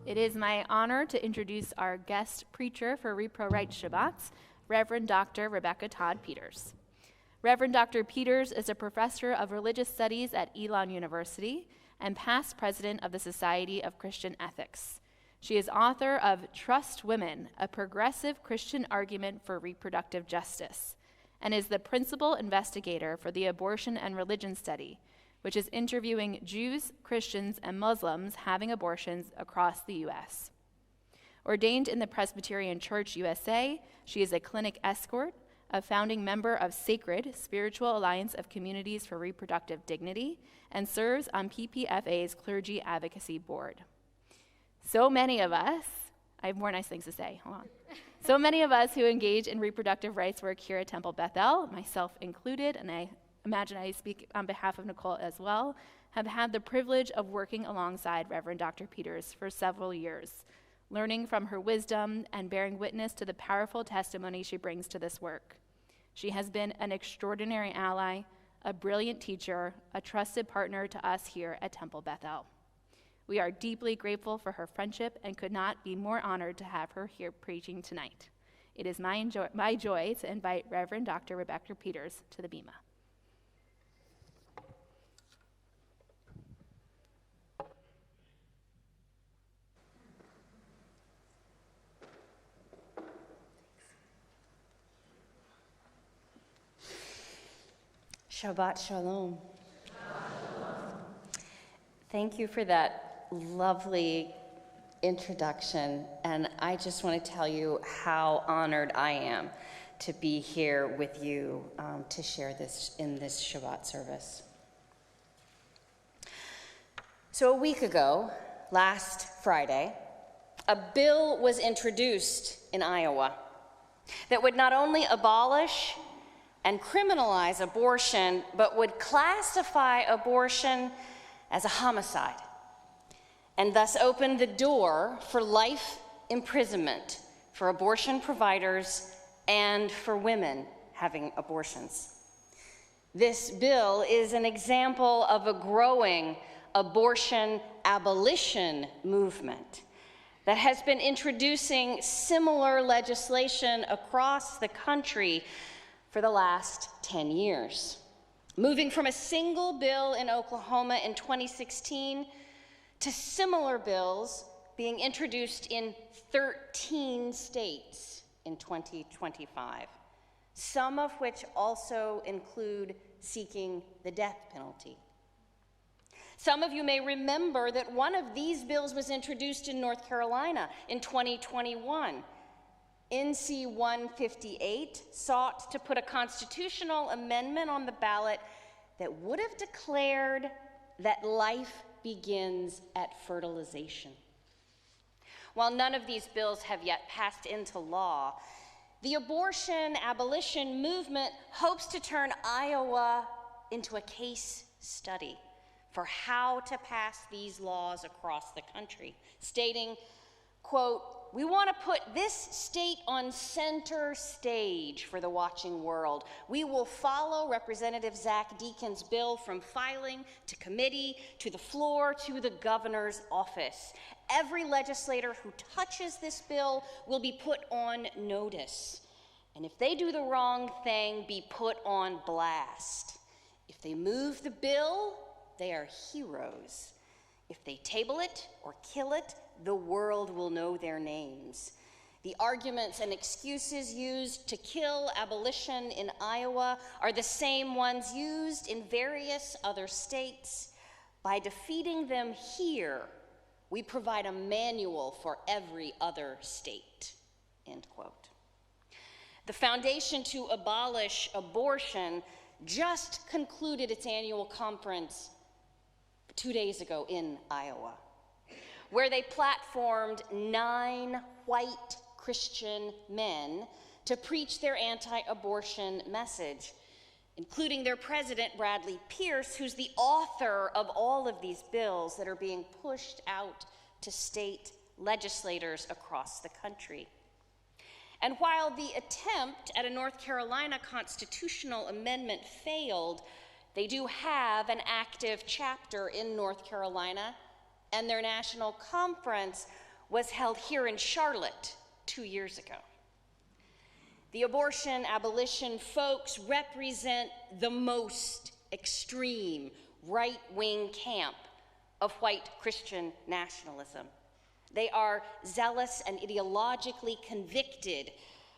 It is my honor to introduce our guest preacher for Repro Rights Shabbat, Reverend Dr. Rebecca Todd Peters. Reverend Dr. Peters is a professor of religious studies at Elon University and past president of the Society of Christian Ethics. She is author of Trust Women, a progressive Christian argument for reproductive justice, and is the principal investigator for the Abortion and Religion Study, which is interviewing Jews, Christians, and Muslims having abortions across the U.S. Ordained in the Presbyterian Church USA, she is a clinic escort, a founding member of Sacred, Spiritual Alliance of Communities for Reproductive Dignity, and serves on PPFA's Clergy Advocacy Board. So many of us, I have more nice things to say, hold on. So many of us who engage in reproductive rights work here at Temple Beth, myself included, and I imagine I speak on behalf of Nicole as well, have had the privilege of working alongside Reverend Dr. Peters for several years, learning from her wisdom and bearing witness to the powerful testimony she brings to this work. She has been an extraordinary ally, a brilliant teacher, a trusted partner to us here at Temple Beth. We are deeply grateful for her friendship and could not be more honored to have her here preaching tonight. It is my joy to invite Reverend Dr. Rebecca Peters to the bema. Shabbat Shalom. Thank you for that lovely introduction, and I just want to tell you how honored I am to be here with you to share this in this Shabbat service. So a week ago, last Friday, a bill was introduced in Iowa that would not only abolish and criminalize abortion, but would classify abortion as a homicide, and thus open the door for life imprisonment for abortion providers and for women having abortions. This bill is an example of a growing abortion abolition movement that has been introducing similar legislation across the country for the last 10 years, moving from a single bill in Oklahoma in 2016 to similar bills being introduced in 13 states in 2025, some of which also include seeking the death penalty. Some of you may remember that one of these bills was introduced in North Carolina in 2021. NC 158 sought to put a constitutional amendment on the ballot that would have declared that life begins at fertilization. While none of these bills have yet passed into law, the abortion abolition movement hopes to turn Iowa into a case study for how to pass these laws across the country, stating, quote, "We want to put this state on center stage for the watching world. We will follow Representative Zach Deacon's bill from filing to committee to the floor to the governor's office. Every legislator who touches this bill will be put on notice. And if they do the wrong thing, be put on blast. If they move the bill, they are heroes. If they table it or kill it, the world will know their names. The arguments and excuses used to kill abolition in Iowa are the same ones used in various other states. By defeating them here, we provide a manual for every other state," end quote. The Foundation to Abolish Abortion just concluded its annual conference 2 days ago in Iowa, where they platformed 9 white Christian men to preach their anti-abortion message, including their president, Bradley Pierce, who's the author of all of these bills that are being pushed out to state legislators across the country. And while the attempt at a North Carolina constitutional amendment failed, they do have an active chapter in North Carolina, and their national conference was held here in Charlotte 2 years ago. The abortion abolition folks represent the most extreme right-wing camp of white Christian nationalism. They are zealous and ideologically convicted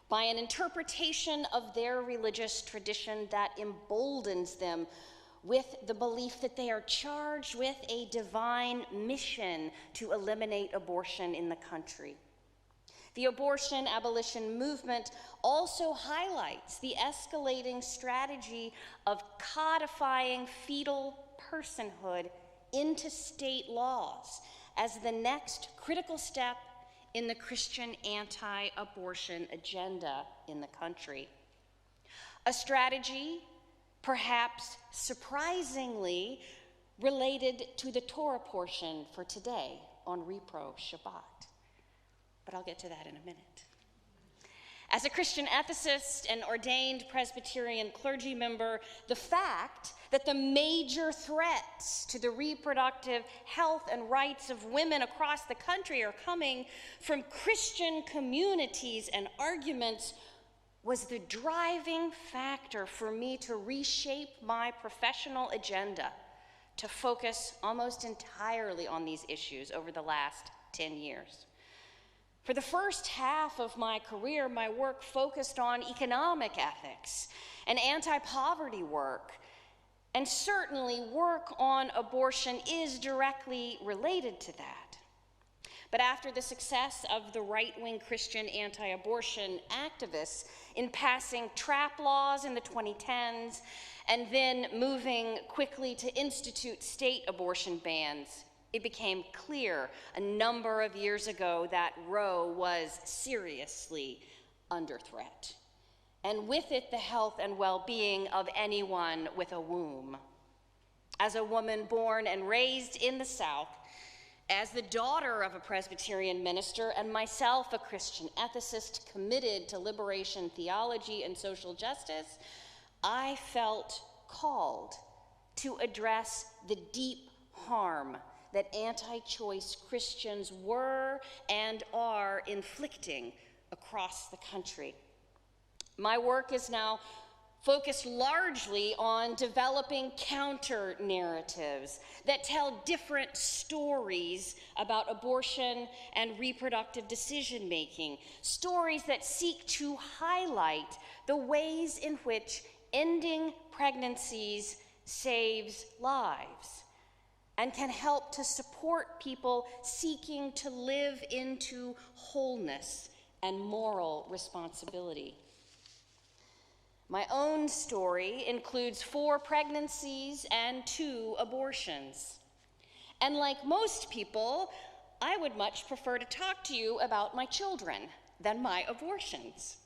by an interpretation of their religious tradition that emboldens them with the belief that they are charged with a divine mission to eliminate abortion in the country. The abortion abolition movement also highlights the escalating strategy of codifying fetal personhood into state laws as the next critical step in the Christian anti-abortion agenda in the country. A strategy, perhaps surprisingly, related to the Torah portion for today on Repro Shabbat. But I'll get to that in a minute. As a Christian ethicist and ordained Presbyterian clergy member, the fact that the major threats to the reproductive health and rights of women across the country are coming from Christian communities and arguments was the driving factor for me to reshape my professional agenda to focus almost entirely on these issues over the last 10 years. For the first half of my career, my work focused on economic ethics and anti-poverty work, and certainly work on abortion is directly related to that. But after the success of the right-wing Christian anti-abortion activists in passing trap laws in the 2010s and then moving quickly to institute state abortion bans, it became clear a number of years ago that Roe was seriously under threat, and with it the health and well-being of anyone with a womb. As a woman born and raised in the South, as the daughter of a Presbyterian minister and myself a Christian ethicist committed to liberation theology and social justice, I felt called to address the deep harm that anti-choice Christians were and are inflicting across the country. My work is now focused largely on developing counter-narratives that tell different stories about abortion and reproductive decision-making, stories that seek to highlight the ways in which ending pregnancies saves lives and can help to support people seeking to live into wholeness and moral responsibility. My own story includes 4 pregnancies and 2 abortions. And like most people, I would much prefer to talk to you about my children than my abortions.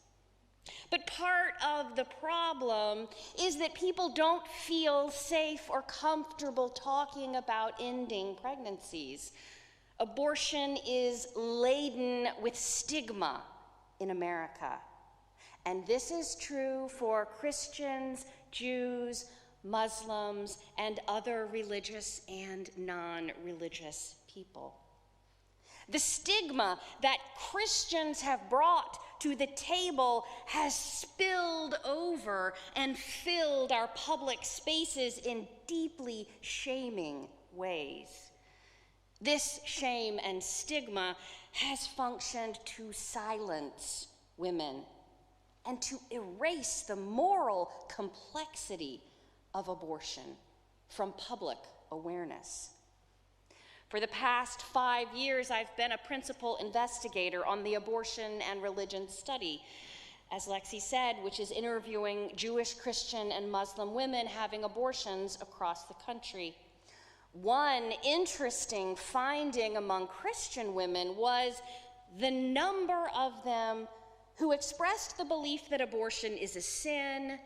But part of the problem is that people don't feel safe or comfortable talking about ending pregnancies. Abortion is laden with stigma in America. And this is true for Christians, Jews, Muslims, and other religious and non-religious people. The stigma that Christians have brought to the table has spilled over and filled our public spaces in deeply shaming ways. This shame and stigma has functioned to silence women and to erase the moral complexity of abortion from public awareness. For the past 5 years, I've been a principal investigator on the abortion and religion study, as Lexi said, which is interviewing Jewish, Christian, and Muslim women having abortions across the country. One interesting finding among Christian women was the number of them who expressed the belief that abortion is a sin,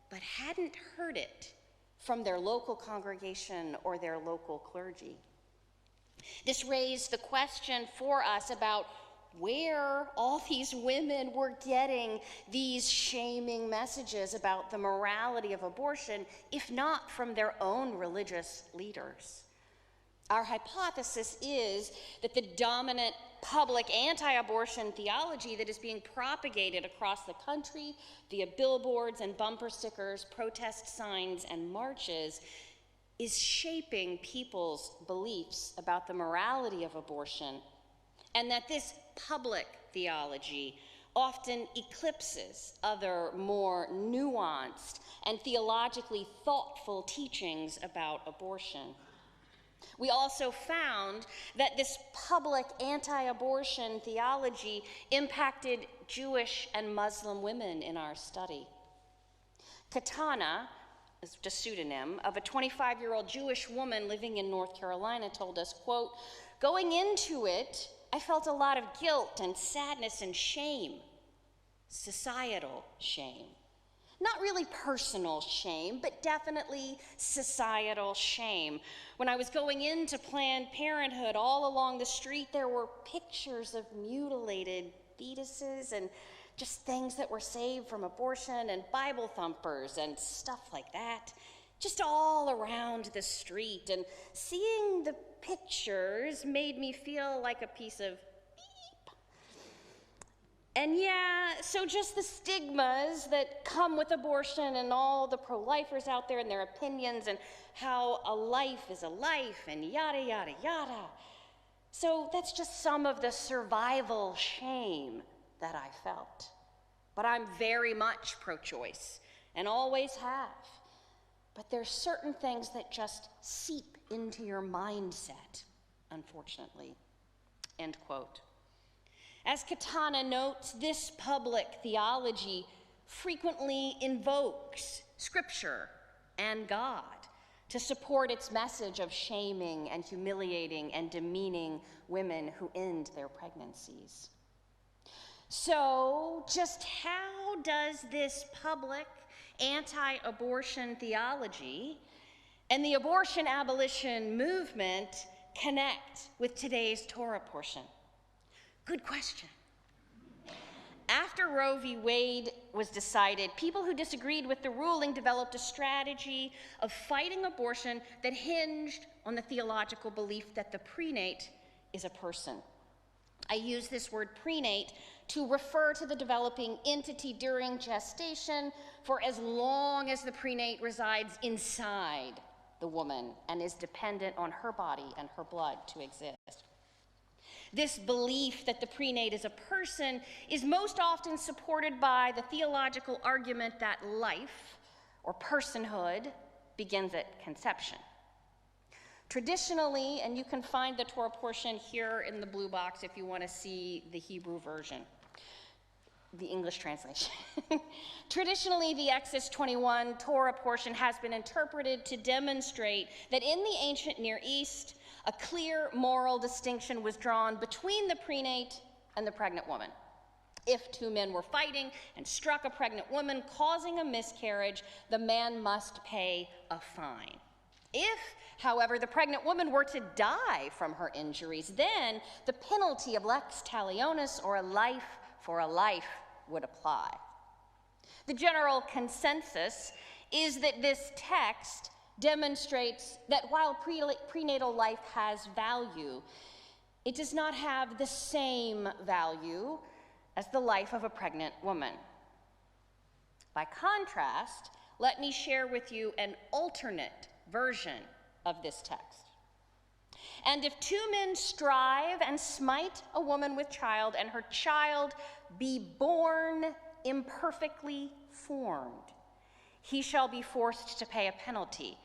but hadn't heard it from their local congregation or their local clergy. This raised the question for us about where all these women were getting these shaming messages about the morality of abortion, if not from their own religious leaders. Our hypothesis is that the dominant public anti-abortion theology that is being propagated across the country via billboards and bumper stickers, protest signs, and marches is shaping people's beliefs about the morality of abortion, and that this public theology often eclipses other more nuanced and theologically thoughtful teachings about abortion. We also found that this public anti-abortion theology impacted Jewish and Muslim women in our study. Katana, is a pseudonym of a 25-year-old Jewish woman living in North Carolina, told us, quote, "Going into it, I felt a lot of guilt and sadness and shame, societal shame. Not really personal shame, but definitely societal shame. When I was going into Planned Parenthood, all along the street, there were pictures of mutilated fetuses and just things that were saved from abortion and Bible thumpers and stuff like that, just all around the street. And seeing the pictures made me feel like a piece of beep. And yeah, so just the stigmas that come with abortion and all the pro-lifers out there and their opinions and how a life is a life and yada, yada, yada. So that's just some of the survival shame that I felt. But I'm very much pro-choice and always have. But there's certain things that just seep into your mindset, unfortunately." End quote. As Katana notes, this public theology frequently invokes Scripture and God to support its message of shaming and humiliating and demeaning women who end their pregnancies. So, just how does this public anti-abortion theology and the abortion abolition movement connect with today's Torah portion? Good question. After Roe v. Wade was decided, people who disagreed with the ruling developed a strategy of fighting abortion that hinged on the theological belief that the prenate is a person. I use this word prenate to refer to the developing entity during gestation for as long as the prenate resides inside the woman and is dependent on her body and her blood to exist. This belief that the prenate is a person is most often supported by the theological argument that life, or personhood, begins at conception. Traditionally, and you can find the Torah portion here in the blue box if you want to see the Hebrew version, the English translation. Traditionally, the Exodus 21 Torah portion has been interpreted to demonstrate that in the ancient Near East, a clear moral distinction was drawn between the prenate and the pregnant woman. If two men were fighting and struck a pregnant woman, causing a miscarriage, the man must pay a fine. If, however, the pregnant woman were to die from her injuries, then the penalty of lex talionis, or a life for a life, would apply. The general consensus is that this text demonstrates that while prenatal life has value, it does not have the same value as the life of a pregnant woman. By contrast, let me share with you an alternate version of this text. "And if two men strive and smite a woman with child, and her child be born imperfectly formed, he shall be forced to pay a penalty.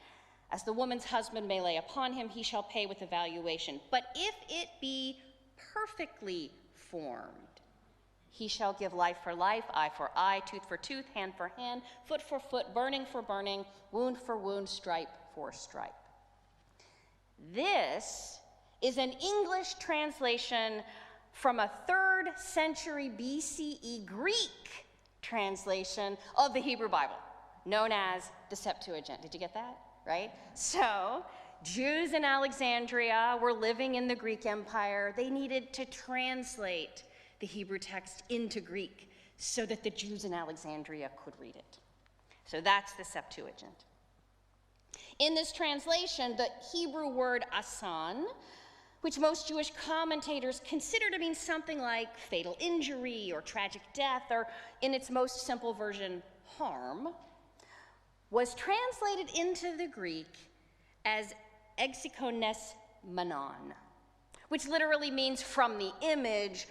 As the woman's husband may lay upon him, he shall pay with a valuation. But if it be perfectly formed, he shall give life for life, eye for eye, tooth for tooth, hand for hand, foot for foot, burning for burning, wound for wound, stripe for stripe." This is an English translation from a 3rd century BCE Greek translation of the Hebrew Bible, known as the Septuagint. Did you get that? Right? So, Jews in Alexandria were living in the Greek Empire. They needed to translate the Hebrew text into Greek so that the Jews in Alexandria could read it. So that's the Septuagint. In this translation, the Hebrew word asan which most Jewish commentators consider to mean something like fatal injury or tragic death, or in its most simple version, harm, was translated into the Greek as exikonesmenon, which literally means from the image,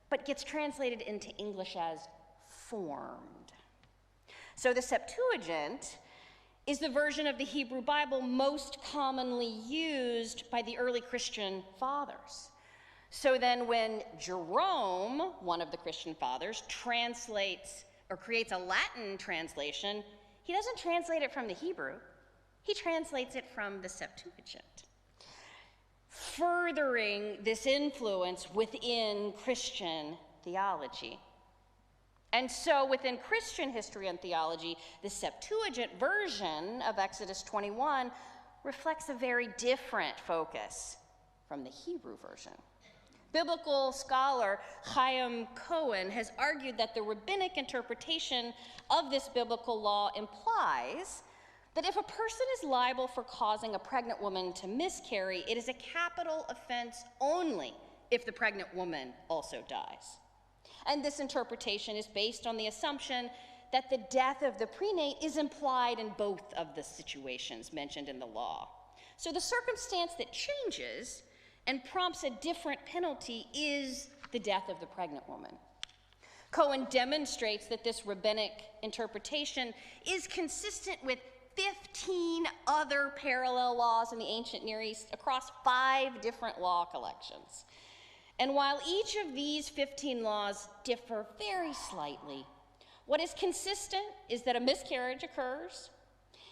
but gets translated into English as formed. So the Septuagint is the version of the Hebrew Bible most commonly used by the early Christian fathers. So then when Jerome, one of the Christian fathers, translates or creates a Latin translation, he doesn't translate it from the Hebrew, he translates it from the Septuagint, furthering this influence within Christian theology. And so within Christian history and theology, the Septuagint version of Exodus 21 reflects a very different focus from the Hebrew version. Biblical scholar Chaim Cohen has argued that the rabbinic interpretation of this biblical law implies that if a person is liable for causing a pregnant woman to miscarry, it is a capital offense only if the pregnant woman also dies. And this interpretation is based on the assumption that the death of the prenate is implied in both of the situations mentioned in the law. So the circumstance that changes and prompts a different penalty is the death of the pregnant woman. Cohen demonstrates that this rabbinic interpretation is consistent with 15 other parallel laws in the ancient Near East across 5 different law collections. And while each of these 15 laws differ very slightly, what is consistent is that a miscarriage occurs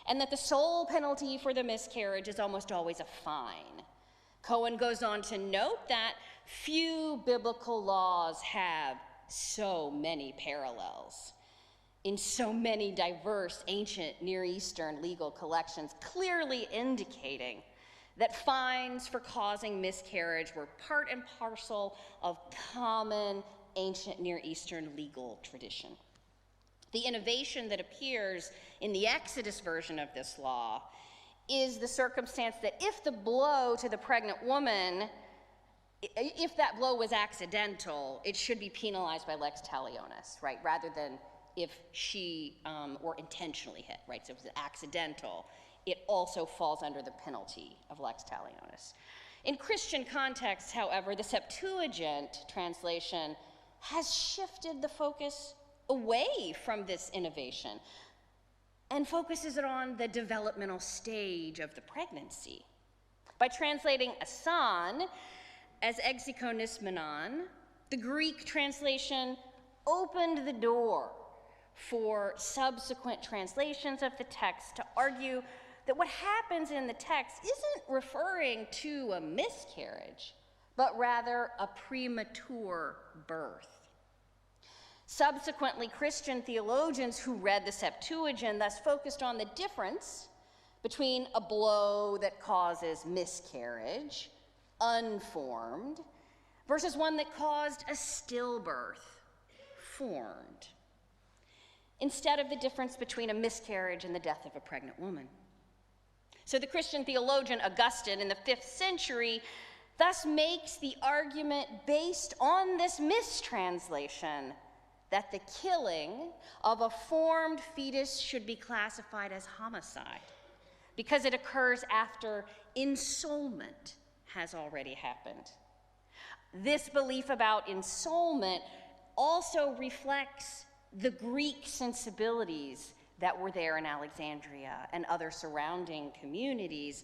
and that the sole penalty for the miscarriage is almost always a fine. Cohen goes on to note that few biblical laws have so many parallels in so many diverse ancient Near Eastern legal collections, clearly indicating that fines for causing miscarriage were part and parcel of common ancient Near Eastern legal tradition. The innovation that appears in the Exodus version of this law is the circumstance that if the blow to the pregnant woman, if that blow was accidental, it should be penalized by lex talionis, right? Rather than if she were intentionally hit, right? So if it was accidental, it also falls under the penalty of lex talionis. In Christian contexts, however, the Septuagint translation has shifted the focus away from this innovation and focuses it on the developmental stage of the pregnancy. By translating asan as exikonismenon, the Greek translation opened the door for subsequent translations of the text to argue that what happens in the text isn't referring to a miscarriage, but rather a premature birth. Subsequently, Christian theologians who read the Septuagint thus focused on the difference between a blow that causes miscarriage, unformed, versus one that caused a stillbirth, formed, instead of the difference between a miscarriage and the death of a pregnant woman. So the Christian theologian Augustine in the 5th century thus makes the argument based on this mistranslation that the killing of a formed fetus should be classified as homicide because it occurs after ensoulment has already happened. This belief about ensoulment also reflects the Greek sensibilities that were there in Alexandria and other surrounding communities,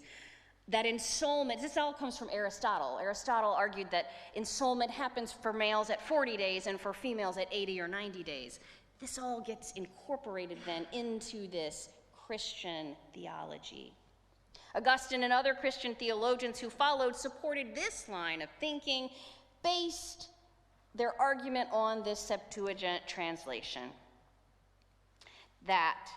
that ensoulment, this all comes from Aristotle. Aristotle argued that ensoulment happens for males at 40 days and for females at 80 or 90 days. This all gets incorporated then into this Christian theology. Augustine and other Christian theologians who followed supported this line of thinking, based their argument on this Septuagint translation, that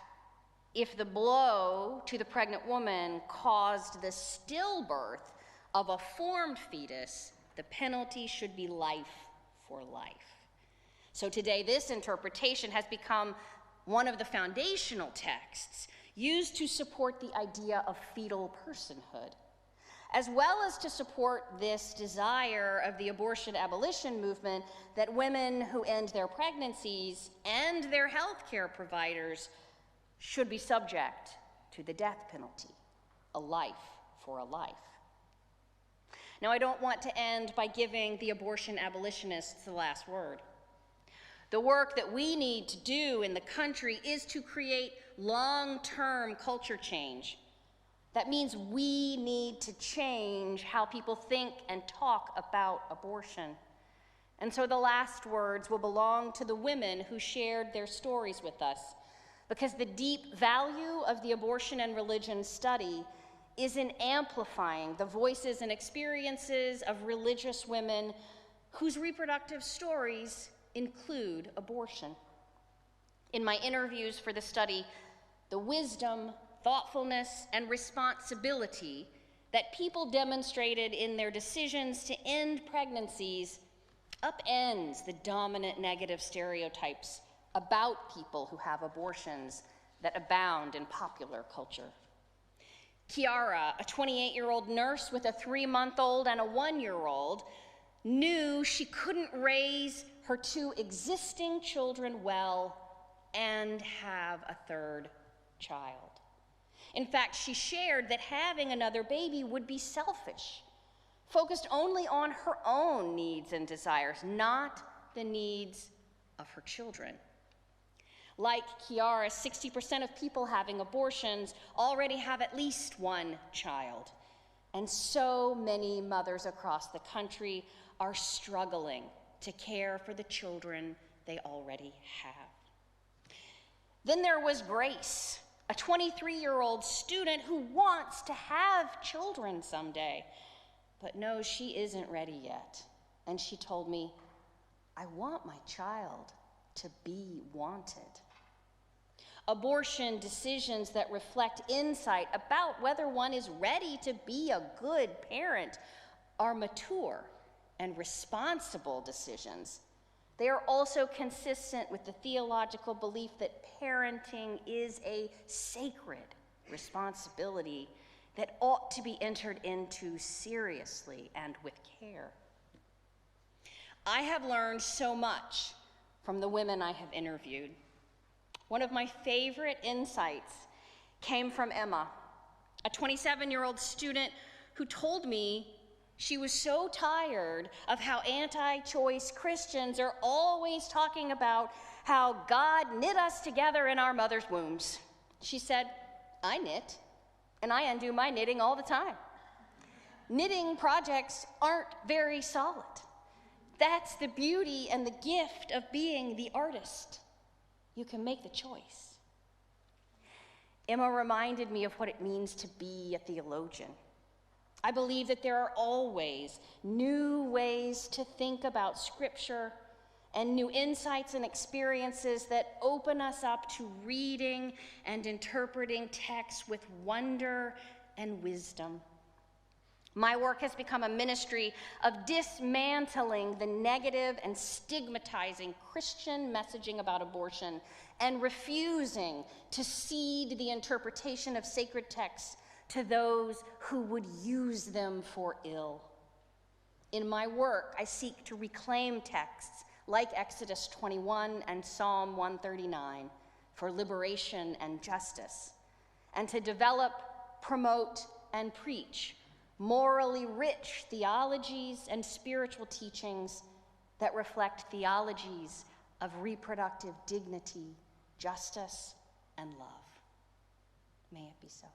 if the blow to the pregnant woman caused the stillbirth of a formed fetus, the penalty should be life for life. So today, this interpretation has become one of the foundational texts used to support the idea of fetal personhood, as well as to support this desire of the abortion abolition movement that women who end their pregnancies and their health care providers should be subject to the death penalty, a life for a life. Now, I don't want to end by giving the abortion abolitionists the last word. The work that we need to do in the country is to create long-term culture change. That means we need to change how people think and talk about abortion. And so the last words will belong to the women who shared their stories with us, because the deep value of the abortion and religion study is in amplifying the voices and experiences of religious women whose reproductive stories include abortion. In my interviews for the study, the wisdom, thoughtfulness, and responsibility that people demonstrated in their decisions to end pregnancies upends the dominant negative stereotypes about people who have abortions that abound in popular culture. Kiara, a 28-year-old nurse with a 3-month-old and a 1-year-old, knew she couldn't raise her 2 existing children well and have a 3rd child. In fact, she shared that having another baby would be selfish, focused only on her own needs and desires, not the needs of her children. Like Kiara, 60% of people having abortions already have at least 1 child. And so many mothers across the country are struggling to care for the children they already have. Then there was Grace, a 23-year-old student who wants to have children someday, but knows she isn't ready yet. And she told me, "I want my child to be wanted." Abortion decisions that reflect insight about whether one is ready to be a good parent are mature and responsible decisions. They are also consistent with the theological belief that parenting is a sacred responsibility that ought to be entered into seriously and with care. I have learned so much from the women I have interviewed. One of my favorite insights came from Emma, a 27-year-old student who told me she was so tired of how anti-choice Christians are always talking about how God knit us together in our mother's wombs. She said, "I knit, and I undo my knitting all the time. Knitting projects aren't very solid. That's the beauty and the gift of being the artist. You can make the choice." Emma reminded me of what it means to be a theologian. I believe that there are always new ways to think about Scripture and new insights and experiences that open us up to reading and interpreting texts with wonder and wisdom. My work has become a ministry of dismantling the negative and stigmatizing Christian messaging about abortion and refusing to cede the interpretation of sacred texts to those who would use them for ill. In my work, I seek to reclaim texts like Exodus 21 and Psalm 139 for liberation and justice, and to develop, promote, and preach morally rich theologies and spiritual teachings that reflect theologies of reproductive dignity, justice, and love. May it be so.